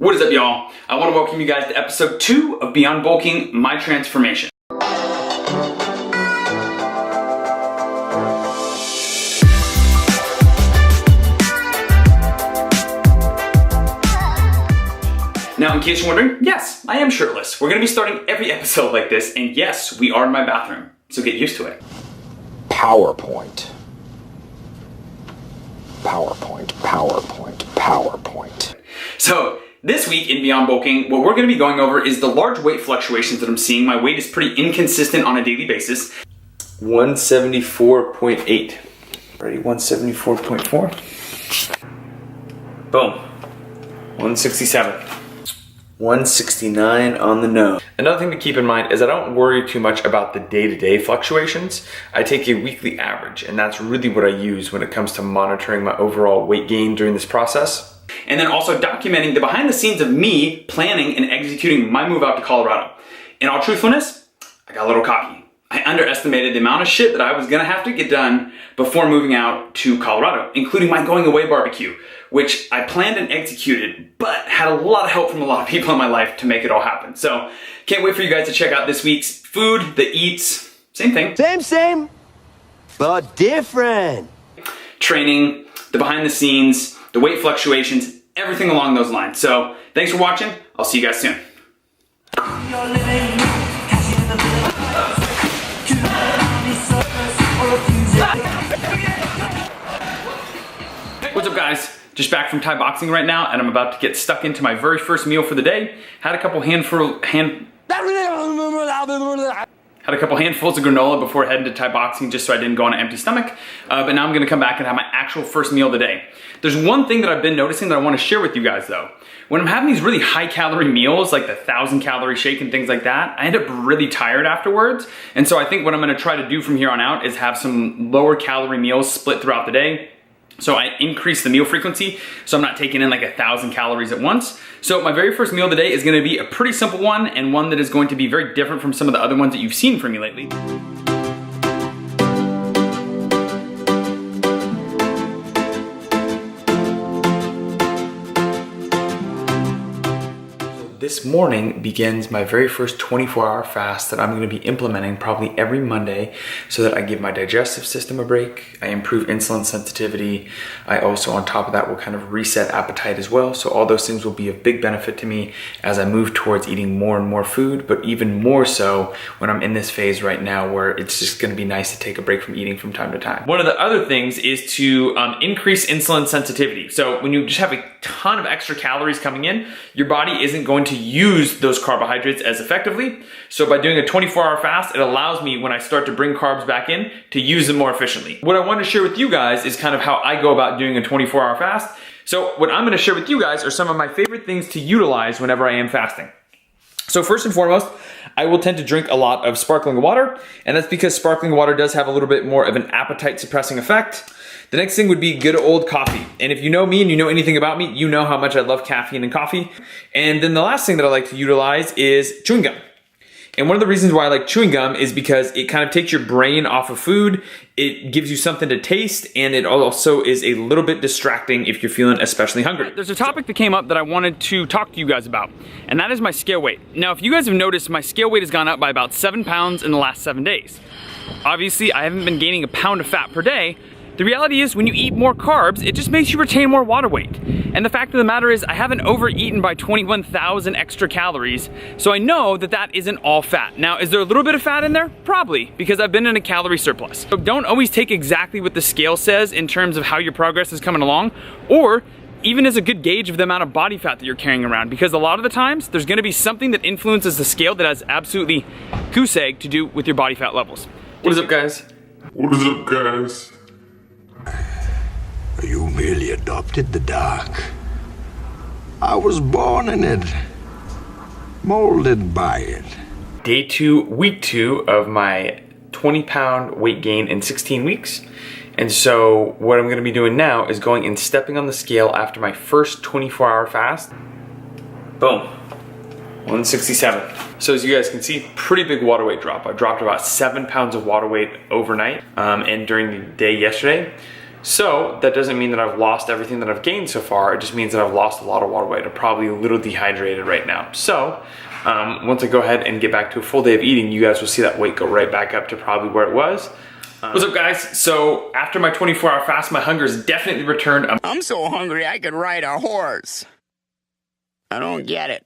What is up, y'all? I want to welcome you guys to episode 2 of Beyond Bulking, My Transformation. Now, in case you're wondering, yes, I am shirtless. We're going to be starting every episode like this, and yes, we are in my bathroom, so get used to it. PowerPoint. So, this week in Beyond Bulking, what we're going to be going over is the large weight fluctuations that I'm seeing. My weight is pretty inconsistent on a daily basis. 174.8. Ready? 174.4. Boom. 167. 169 on the nose. Another thing to keep in mind is I don't worry too much about the day-to-day fluctuations. I take a weekly average, and that's really what I use when it comes to monitoring my overall weight gain during this process. And then also documenting the behind the scenes of me planning and executing my move out to Colorado. In all truthfulness, I got a little cocky. I underestimated the amount of shit that I was gonna have to get done before moving out to Colorado, including my going away barbecue, which I planned and executed, but had a lot of help from a lot of people in my life to make it all happen. So can't wait for you guys to check out this week's food, the eats, same thing. Same, but different. Training, the behind the scenes, the weight fluctuations, everything along those lines. So thanks for watching. I'll see you guys soon. What's up, guys? Just back from Thai boxing right now, and I'm about to get stuck into my very first meal for the day. Had a couple handfuls of granola before heading to Thai boxing, just so I didn't go on an empty stomach. But now I'm gonna come back and have my actual first meal of the day. There's one thing that I've been noticing that I wanna share with you guys though. When I'm having these really high calorie meals, like the 1,000 calorie shake and things like that, I end up really tired afterwards. And so I think what I'm gonna try to do from here on out is have some lower calorie meals split throughout the day. So I increase the meal frequency, so I'm not taking in like 1,000 calories at once. So my very first meal of the day is gonna be a pretty simple one, and one that is going to be very different from some of the other ones that you've seen from me lately. This morning begins my very first 24-hour fast that I'm going to be implementing probably every Monday so that I give my digestive system a break, I improve insulin sensitivity, I also on top of that will kind of reset appetite as well. So all those things will be of big benefit to me as I move towards eating more and more food, but even more so when I'm in this phase right now where it's just going to be nice to take a break from eating from time to time. One of the other things is to increase insulin sensitivity. So when you just have a ton of extra calories coming in, your body isn't going to use those carbohydrates as effectively. So by doing a 24-hour fast, it allows me, when I start to bring carbs back in, to use them more efficiently. What I want to share with you guys is kind of how I go about doing a 24-hour fast. So what I'm going to share with you guys are some of my favorite things to utilize whenever I am fasting. So first and foremost, I will tend to drink a lot of sparkling water, and that's because sparkling water does have a little bit more of an appetite suppressing effect. The next thing would be good old coffee. And if you know me and you know anything about me, you know how much I love caffeine and coffee. And then the last thing that I like to utilize is chewing gum. And one of the reasons why I like chewing gum is because it kind of takes your brain off of food, it gives you something to taste, and it also is a little bit distracting if you're feeling especially hungry. There's a topic that came up that I wanted to talk to you guys about, and that is my scale weight. Now, if you guys have noticed, my scale weight has gone up by about 7 pounds in the last 7 days. Obviously, I haven't been gaining a pound of fat per day. The reality is when you eat more carbs, it just makes you retain more water weight. And the fact of the matter is I haven't overeaten by 21,000 extra calories, so I know that that isn't all fat. Now, is there a little bit of fat in there? Probably, because I've been in a calorie surplus. So don't always take exactly what the scale says in terms of how your progress is coming along, or even as a good gauge of the amount of body fat that you're carrying around, because a lot of the times there's gonna be something that influences the scale that has absolutely goose egg to do with your body fat levels. What is up, guys? What is up, guys? You merely adopted the dark. I was born in it, molded by it. Day 2, week 2 of my 20-pound weight gain in 16 weeks. And so what I'm gonna be doing now is going and stepping on the scale after my first 24-hour fast. Boom, 167. So as you guys can see, pretty big water weight drop. I dropped about 7 pounds of water weight overnight and during the day yesterday. So that doesn't mean that I've lost everything that I've gained so far. It just means that I've lost a lot of water weight. I'm probably a little dehydrated right now. So once I go ahead and get back to a full day of eating, you guys will see that weight go right back up to probably where it was. What's up, guys? So after my 24-hour fast, my hunger has definitely returned. I'm so hungry I could ride a horse. I don't get it.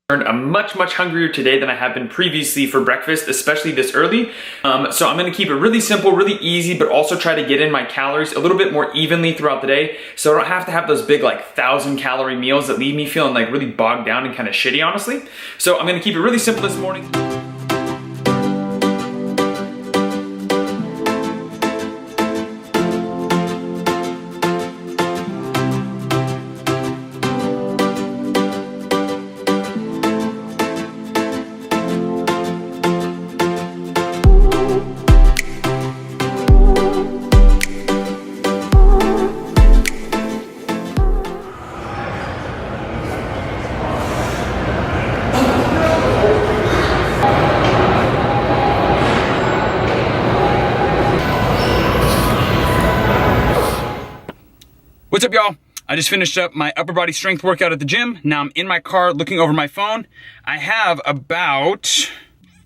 I'm much hungrier today than I have been previously for breakfast, especially this early. So I'm gonna keep it really simple, really easy, but also try to get in my calories a little bit more evenly throughout the day, so I don't have to have those big 1,000-calorie meals that leave me feeling really bogged down and kind of shitty, honestly. So I'm gonna keep it really simple this morning. What's up, y'all? I just finished up my upper body strength workout at the gym. Now I'm in my car looking over my phone. I have about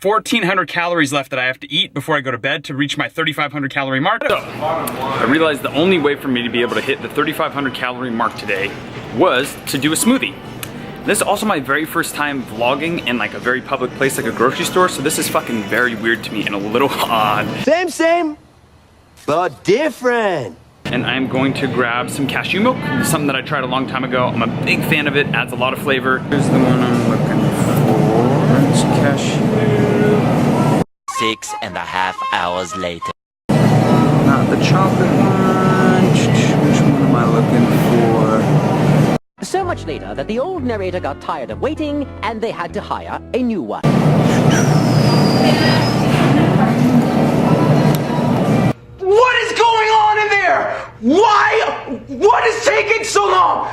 1,400 calories left that I have to eat before I go to bed to reach my 3,500 calorie mark. So I realized the only way for me to be able to hit the 3,500 calorie mark today was to do a smoothie. This is also my very first time vlogging in a very public place like a grocery store, so this is fucking very weird to me and a little odd. Same, but different. And I'm going to grab some cashew milk. It's something that I tried a long time ago. I'm a big fan of it, adds a lot of flavor. Here's the one I'm looking for. It's cashew. 6.5 hours later. Not the chocolate one. Which one am I looking for? So much later that the old narrator got tired of waiting and they had to hire a new one. What is going on in there? Why? What is taking so long?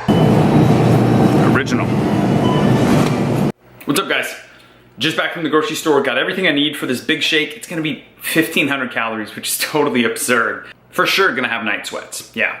Original. What's up, guys? Just back from the grocery store, got everything I need for this big shake. It's gonna be 1,500 calories, which is totally absurd. For sure gonna have night sweats, yeah.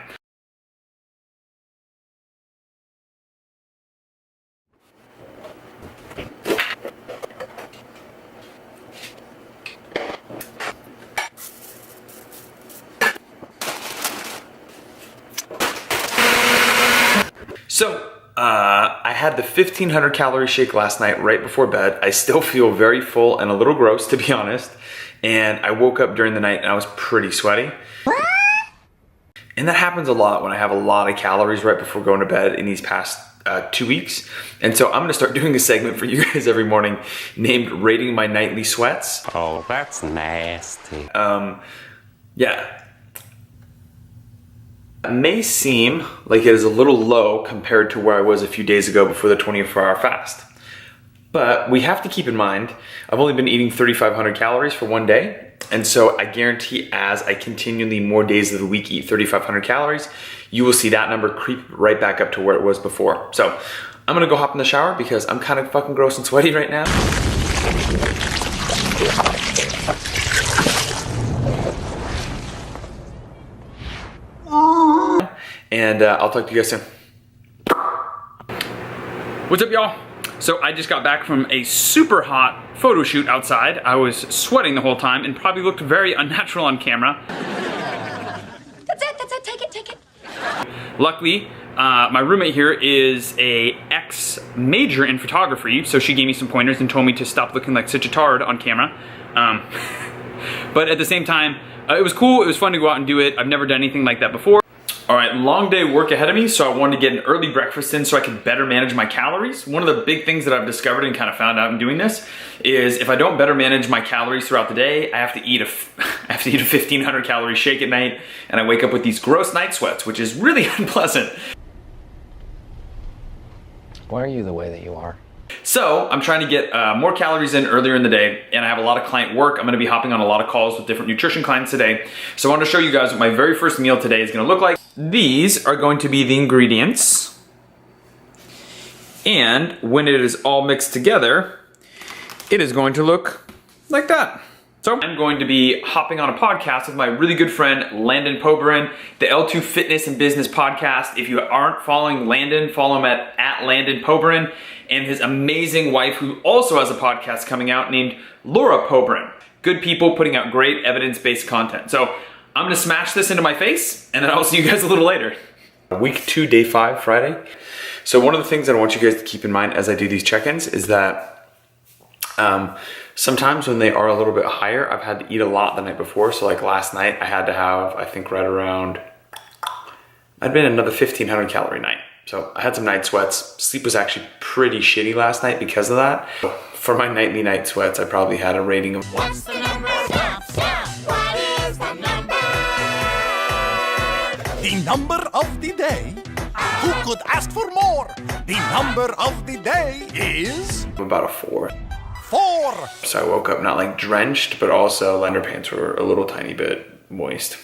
So, I had the 1,500 calorie shake last night right before bed. I still feel very full and a little gross, to be honest. And I woke up during the night and I was pretty sweaty. And that happens a lot when I have a lot of calories right before going to bed in these past 2 weeks. And so I'm gonna start doing a segment for you guys every morning named Rating My Nightly Sweats. Oh, that's nasty. Yeah. It may seem like it is a little low compared to where I was a few days ago before the 24-hour fast. But we have to keep in mind, I've only been eating 3,500 calories for one day. And so I guarantee as I continually more days of the week eat 3,500 calories, you will see that number creep right back up to where it was before. So I'm gonna go hop in the shower because I'm kind of fucking gross and sweaty right now. And I'll talk to you guys soon. What's up, y'all? So I just got back from a super hot photo shoot outside. I was sweating the whole time and probably looked very unnatural on camera. That's it, take it. Luckily, my roommate here is a ex-major in photography, so she gave me some pointers and told me to stop looking like such a tard on camera. But at the same time, it was cool, it was fun to go out and do it. I've never done anything like that before. All right, long day of work ahead of me, so I wanted to get an early breakfast in so I could better manage my calories. One of the big things that I've discovered and kind of found out in doing this is if I don't better manage my calories throughout the day, I have to eat a 1,500 calorie shake at night, and I wake up with these gross night sweats, which is really unpleasant. Why are you the way that you are? So I'm trying to get more calories in earlier in the day, and I have a lot of client work. I'm gonna be hopping on a lot of calls with different nutrition clients today. So I want to show you guys what my very first meal today is gonna look like. These are going to be the ingredients. And when it is all mixed together, it is going to look like that. So I'm going to be hopping on a podcast with my really good friend, Landon Poberin, the L2 Fitness and Business Podcast. If you aren't following Landon, follow him at Landon Poberin, and his amazing wife, who also has a podcast coming out named Laura Poberin. Good people putting out great evidence-based content. So I'm gonna smash this into my face, and then I'll see you guys a little later. Week 2, day 5, Friday. So one of the things that I want you guys to keep in mind as I do these check-ins is that sometimes when they are a little bit higher, I've had to eat a lot the night before. So like last night, I had to have, I think right around, I'd been another 1,500 calorie night. So I had some night sweats. Sleep was actually pretty shitty last night because of that. For my nightly night sweats, I probably had a rating of... What's the number? Stop, stop. What is the number? The number of the day. Who could ask for more? The number of the day is... about a 4. 4. So I woke up not like drenched, but also underpants were a little tiny bit moist.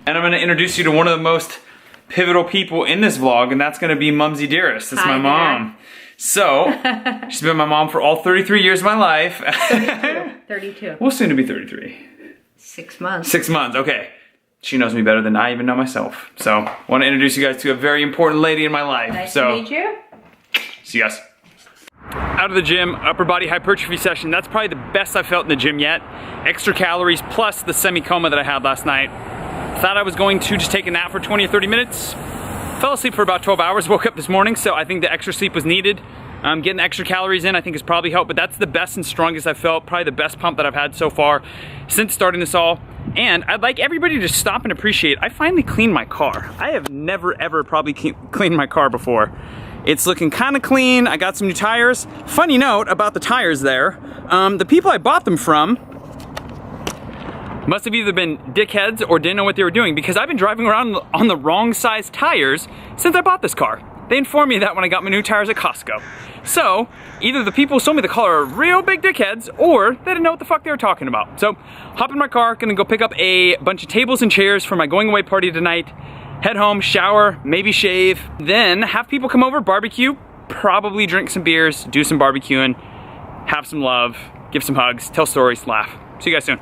And I'm gonna introduce you to one of the most pivotal people in this vlog, and that's gonna be Mumsy Dearest. That's my mom. So, she's been my mom for all 33 years of my life. 32. We'll soon to be 33. 6 months. 6 months, okay. She knows me better than I even know myself. So, I wanna introduce you guys to a very important lady in my life. Nice to meet you. See you guys. Out of the gym, upper body hypertrophy session. That's probably the best I've felt in the gym yet. Extra calories plus the semi-coma that I had last night. Thought I was going to just take a nap for 20 or 30 minutes. Fell asleep for about 12 hours, woke up this morning, so I think the extra sleep was needed. Getting extra calories in I think has probably helped, but that's the best and strongest I've felt, probably the best pump that I've had so far since starting this all. And I'd like everybody to stop and appreciate, I finally cleaned my car. I have never ever probably cleaned my car before. It's looking kind of clean. I got some new tires. Funny note about the tires there, the people I bought them from must have either been dickheads or didn't know what they were doing, because I've been driving around on the wrong size tires since I bought this car. They informed me that when I got my new tires at Costco. So, either the people who sold me the car are real big dickheads, or they didn't know what the fuck they were talking about. So, hop in my car, gonna go pick up a bunch of tables and chairs for my going away party tonight, head home, shower, maybe shave, then have people come over, barbecue, probably drink some beers, do some barbecuing, have some love, give some hugs, tell stories, laugh. See you guys soon.